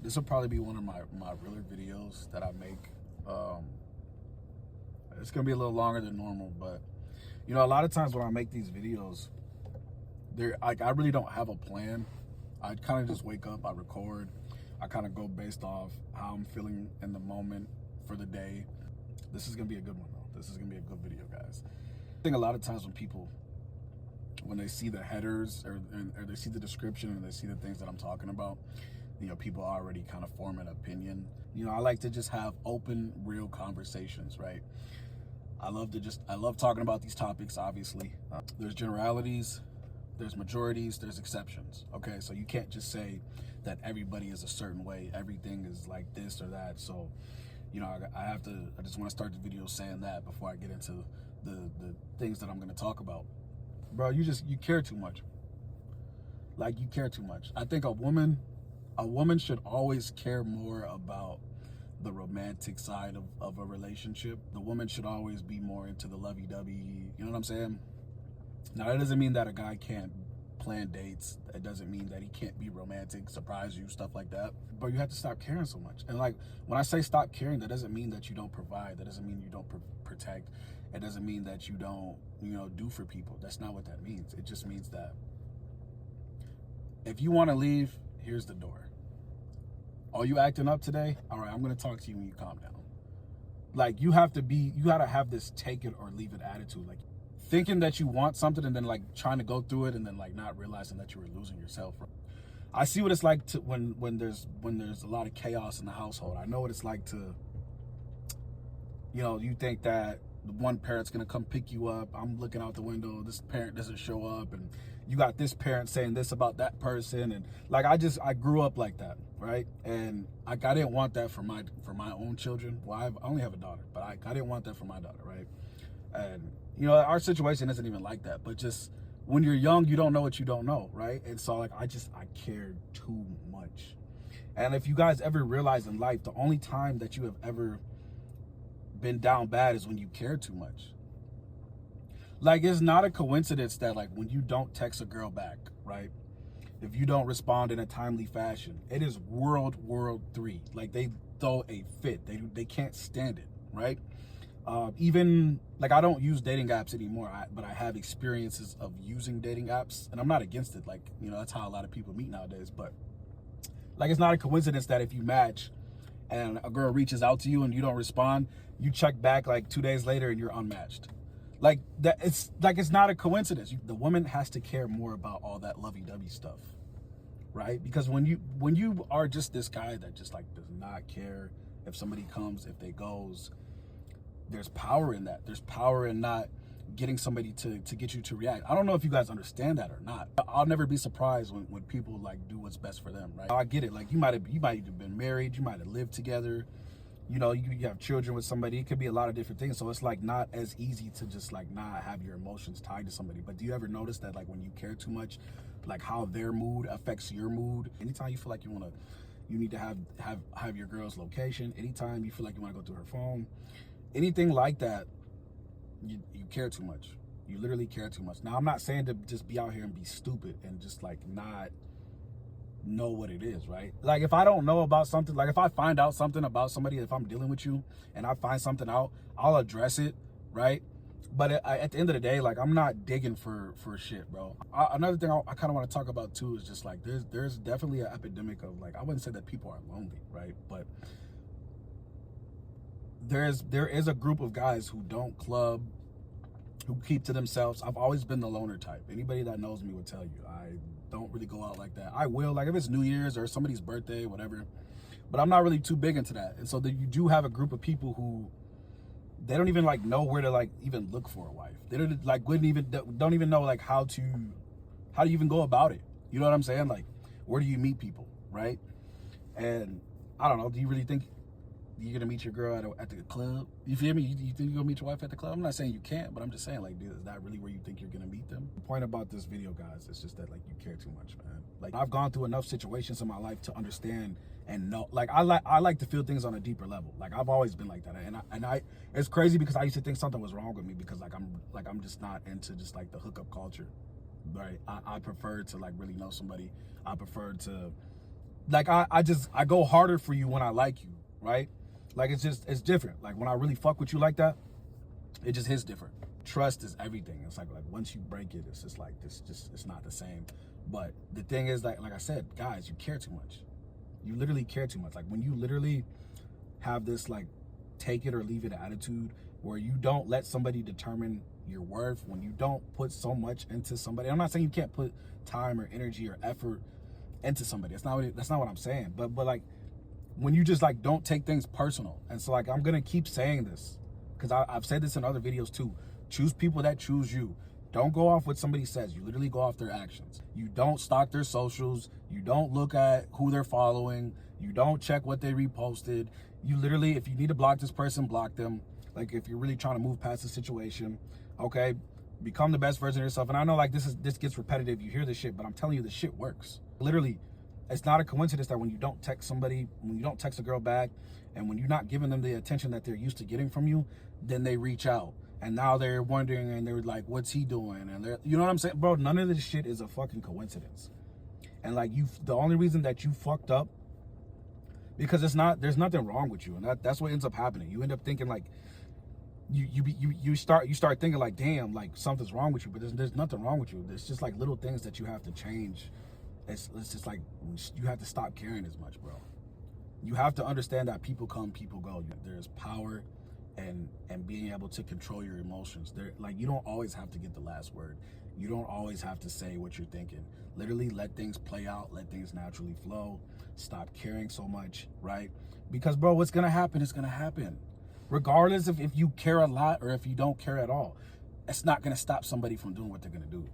This will probably be one of my realer videos that I make. It's gonna be a little longer than normal, but you know, a lot of times when I make these videos, they're like, I really don't have a plan. I kind of just wake up, I record, I kind of go based off how I'm feeling in the moment for the day. This is gonna be a good one though. This is gonna be a good video, guys. I think a lot of times when people, when they see the headers or they see the description and they see the things that I'm talking about, you know, people already kind of form an opinion. You know, I like to just have open, real conversations, right? I love talking about these topics, obviously. There's generalities, there's majorities, there's exceptions, okay? So you can't just say that everybody is a certain way, everything is like this or that. So, you know, I just want to start the video saying that before I get into the things that I'm going to talk about. Bro, you care too much. Like, you care too much. I think a woman should always care more about the romantic side of a relationship. The woman should always be more into the lovey-dovey, you know what I'm saying? Now, that doesn't mean that a guy can't plan dates. It doesn't mean that he can't be romantic, surprise you, stuff like that. But you have to stop caring so much. And like, when I say stop caring, that doesn't mean that you don't provide. That doesn't mean you don't protect. It doesn't mean that you don't, you know, do for people. That's not what that means. It just means that if you want to leave, here's the door. Are you acting up today? All right, I'm going to talk to you when you calm down. Like, you gotta have this take it or leave it attitude. Like, thinking that you want something and then like trying to go through it and then like not realizing that you were losing yourself. I see what it's like to when there's a lot of chaos in the household. I know what it's like to, you know, you think that one parent's gonna come pick you up. I'm looking out the window, this parent doesn't show up, and you got this parent saying this about that person, and like I grew up like that, right? And I didn't want that for my own children. Well, I only have a daughter, but I didn't want that for my daughter, right? And you know, our situation isn't even like that, but just when you're young, you don't know what you don't know, right? And so like I cared too much. And if you guys ever realize in life, the only time that you have ever been down bad is when you care too much. Like, it's not a coincidence that like when you don't text a girl back, right? If you don't respond in a timely fashion, it is World War III. Like, they throw a fit. They can't stand it, right? Even like, I don't use dating apps anymore, but I have experiences of using dating apps, and I'm not against it. Like, you know, that's how a lot of people meet nowadays. But like, it's not a coincidence that if you match and a girl reaches out to you and you don't respond, you check back like 2 days later and you're unmatched. Like that, it's not a coincidence. The woman has to care more about all that lovey-dovey stuff, right? Because when you are just this guy that just like does not care if somebody comes, if they goes, there's power in that. There's power in not getting somebody to get you to react. I don't know if you guys understand that or not. I'll never be surprised when people like do what's best for them, right? I get it. Like, you might have been married, you might have lived together, you know, you have children with somebody. It could be a lot of different things. So it's like not as easy to just like not have your emotions tied to somebody. But do you ever notice that like when you care too much, like how their mood affects your mood? Anytime you feel like you need to have your girl's location, anytime you feel like you want to go through her phone, anything like that, you care too much. You literally care too much. Now, I'm not saying to just be out here and be stupid and just like not know what it is, right? Like, if I don't know about something, like if I find out something about somebody, if I'm dealing with you and I find something out, I'll address it, right? But at the end of the day, like, I'm not digging for shit, bro. Another thing I kind of want to talk about too is just like there's definitely an epidemic of, like, I wouldn't say that people are lonely, right? But there is a group of guys who don't club, who keep to themselves. I've always been the loner type. Anybody that knows me would tell you I don't really go out like that. I will, like, if it's New Year's or somebody's birthday, whatever, but I'm not really too big into that. And so you do have a group of people who, they don't even like know where to like even look for a wife. They don't even know like how do you even go about it. You know what I'm saying? Like, where do you meet people, right? And I don't know, do you really think you're gonna meet your girl at the club? You feel me? You think you're gonna meet your wife at the club? I'm not saying you can't, but I'm just saying, like, dude, is that really where you think you're gonna meet them? The point about this video, guys, is just that, like, you care too much, man. Like, I've gone through enough situations in my life to understand and know. Like, I like to feel things on a deeper level. Like, I've always been like that, and I it's crazy because I used to think something was wrong with me because I'm just not into just like the hookup culture, right? I prefer to like really know somebody. I prefer to Like I go harder for you when I like you, right? Like it's different. Like when I really fuck with you like that, it just hits different. Trust is everything. It's like once you break it, it's just like this. Just it's not the same. But the thing is that, like I said, guys, you care too much. You literally care too much. Like when you literally have this like take it or leave it attitude, where you don't let somebody determine your worth, when you don't put so much into somebody. I'm not saying you can't put time or energy or effort into somebody. That's not what I'm saying. But like when you just like don't take things personal. And so like I'm gonna keep saying this because I've said this in other videos too. Choose people that choose you. Don't go off what somebody says. You literally go off their actions. You don't stalk their socials. You don't look at who they're following. You don't check what they reposted. You literally, if you need to block this person, block them. Like if you're really trying to move past the situation, okay, become the best version of yourself. And I know like this gets repetitive. You hear this shit, but I'm telling you, this shit works. Literally, it's not a coincidence that when you don't text somebody, when you don't text a girl back, and when you're not giving them the attention that they're used to getting from you, then they reach out. And now they're wondering and they're like, what's he doing? And they're, you know what I'm saying? Bro, none of this shit is a fucking coincidence. And like the only reason that you fucked up, because there's nothing wrong with you. And that's what ends up happening. You end up thinking like, you start thinking like, damn, like something's wrong with you, but there's nothing wrong with you. There's just like little things that you have to change. It's just like, you have to stop caring as much, bro. You have to understand that people come, people go. There's power and being able to control your emotions. There, like, you don't always have to get the last word. You don't always have to say what you're thinking. Literally let things play out, let things naturally flow. Stop caring so much, right? Because bro, what's gonna happen is gonna happen. Regardless of if you care a lot or if you don't care at all, it's not gonna stop somebody from doing what they're gonna do.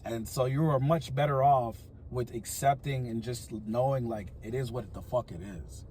And so you are much better off with accepting and just knowing like it is what the fuck it is.